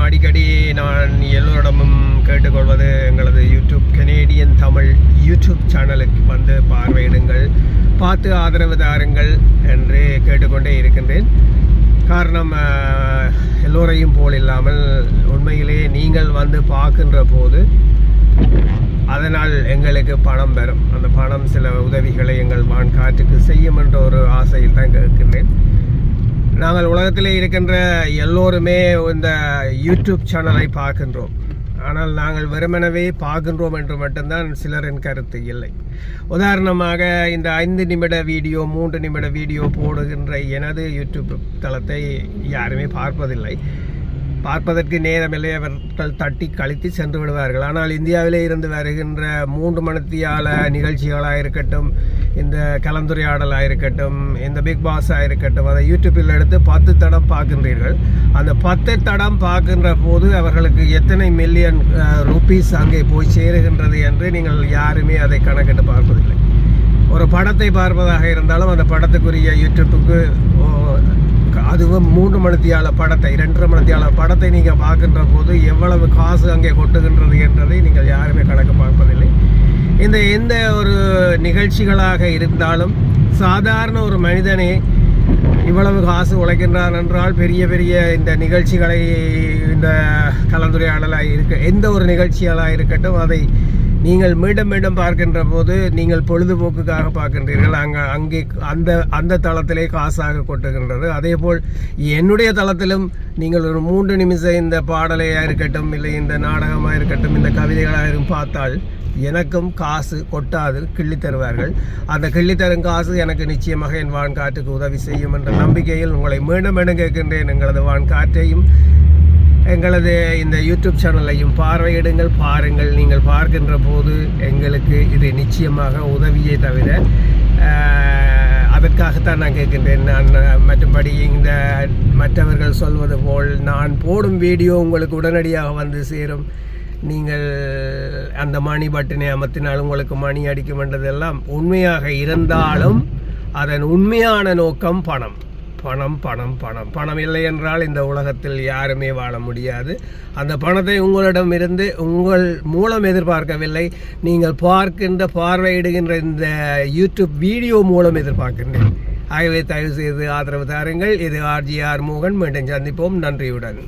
அடிக்கடி நான் எல்லோரிடமும் கேட்டுக்கொள்வது எங்களது யூடியூப் கனேடியன் தமிழ் யூடியூப் சேனலுக்கு வந்து பார்வையிடுங்கள், பார்த்து ஆதரவு தாருங்கள் என்று கேட்டுக்கொண்டே இருக்கின்றேன். காரணம் எல்லோரையும் போல் இல்லாமல் உண்மையிலே நீங்கள் வந்து பார்க்கின்ற போது அதனால் எங்களுக்கு பணம் பெறும். அந்த பணம் சில உதவிகளை எங்கள் வான்காற்றுக்கு செய்யும் என்ற ஒரு ஆசையில் தான் கேட்கின்றேன். நாங்கள் உலகத்திலே இருக்கின்ற எல்லோருமே இந்த யூடியூப் சேனலை பார்க்கின்றோம். ஆனால் நாங்கள் வெறுமனவே பார்க்கின்றோம் என்று மட்டும்தான் சிலரின் கருத்து இல்லை. உதாரணமாக இந்த 5 நிமிட வீடியோ 3 நிமிட வீடியோ போடுகின்ற எனது யூடியூப் தளத்தை யாருமே பார்ப்பதில்லை. பார்ப்பதற்கு நேரமில்லை, அவர்கள் தட்டி கழித்து சென்று விடுவார்கள். ஆனால் இந்தியாவிலே இருந்து வருகின்ற 3 மணித்தியால நிகழ்ச்சிகளாக இருக்கட்டும், இந்த கலந்துரையாடலாக இருக்கட்டும், இந்த பிக் பாஸாக இருக்கட்டும், அதை யூடியூப்பில் எடுத்து 10 தடம் பார்க்கின்றீர்கள். அந்த 10 தடம் பார்க்கின்ற போது அவர்களுக்கு எத்தனை மில்லியன் ருபீஸ் அங்கே போய் சேருகின்றது என்று நீங்கள் யாருமே அதை கணக்கிட்டு பார்ப்பதில்லை. ஒரு படத்தை பார்ப்பதாக இருந்தாலும் அந்த படத்துக்குரிய யூடியூப்புக்கு அதுவும் 3 மணித்தியால படத்தை 2.5 மணித்தியால படத்தை நீங்கள் பார்க்கின்ற போது எவ்வளவு காசு அங்கே கொட்டுகின்றது என்றதை நீங்கள் யாருமே கணக்கு பார்ப்பதில்லை. இந்த எந்த ஒரு நிகழ்ச்சிகளாக இருந்தாலும் சாதாரண ஒரு மனிதனே இவ்வளவு காசு உழைக்கின்றான் என்றால் பெரிய பெரிய இந்த நிகழ்ச்சிகளை, இந்த கலந்துரையாடலாக எந்த ஒரு நிகழ்ச்சிகளாக இருக்கட்டும், அதை நீங்கள் மீண்டும் மீண்டும் பார்க்கின்ற போது நீங்கள் பொழுதுபோக்குக்காக பார்க்கின்றீர்கள். அங்கே அந்த தளத்திலே காசாக கொட்டுகின்றது. அதே போல் என்னுடைய தளத்திலும் நீங்கள் ஒரு 3 நிமிஷம் இந்த பாடலையாக இருக்கட்டும், இல்லை இந்த நாடகமாக இருக்கட்டும், இந்த கவிதைகளாக பார்த்தால் எனக்கும் காசு கொட்டாது, கிள்ளி தருவார்கள். அந்த கிள்ளி தரும் காசு எனக்கு நிச்சயமாக என் வான்காற்றுக்கு உதவி செய்யும் என்ற நம்பிக்கையில் உங்களை மீண்டும் மீண்டும் கேட்கின்றேன். எங்களது வான்காற்றையும் எங்களது இந்த யூடியூப் சேனலையும் பார்வையிடுங்கள், பாருங்கள். நீங்கள் பார்க்கின்ற போது எங்களுக்கு இது நிச்சயமாக உதவியே தவிர அதற்காகத்தான் நான் கேட்கின்றேன். நான் மற்றபடி இந்த மற்றவர்கள் சொல்வது போல் நான் போடும் வீடியோ உங்களுக்கு உடனடியாக வந்து சேரும், நீங்கள் அந்த மணி பட்டனை அமர்த்தினால் உங்களுக்கு மணி அடிக்கும் என்றதெல்லாம் உண்மையாக இருந்தாலும் அதன் உண்மையான நோக்கம் பணம். பணம் பணம் பணம் பணம் இல்லை என்றால் இந்த உலகத்தில் யாருமே வாழ முடியாது. அந்த பணத்தை உங்களிடம் இருந்து உங்கள் மூலம் எதிர்பார்க்கவில்லை, நீங்கள் பார்வையிடுகின்ற இந்த யூடியூப் வீடியோ மூலம் எதிர்பார்க்கின்றேன். ஆகவே தயவு செய்து ஆதரவு தாருங்கள். இது RGR மோகன். மீண்டும் சந்திப்போம். நன்றியுடன்.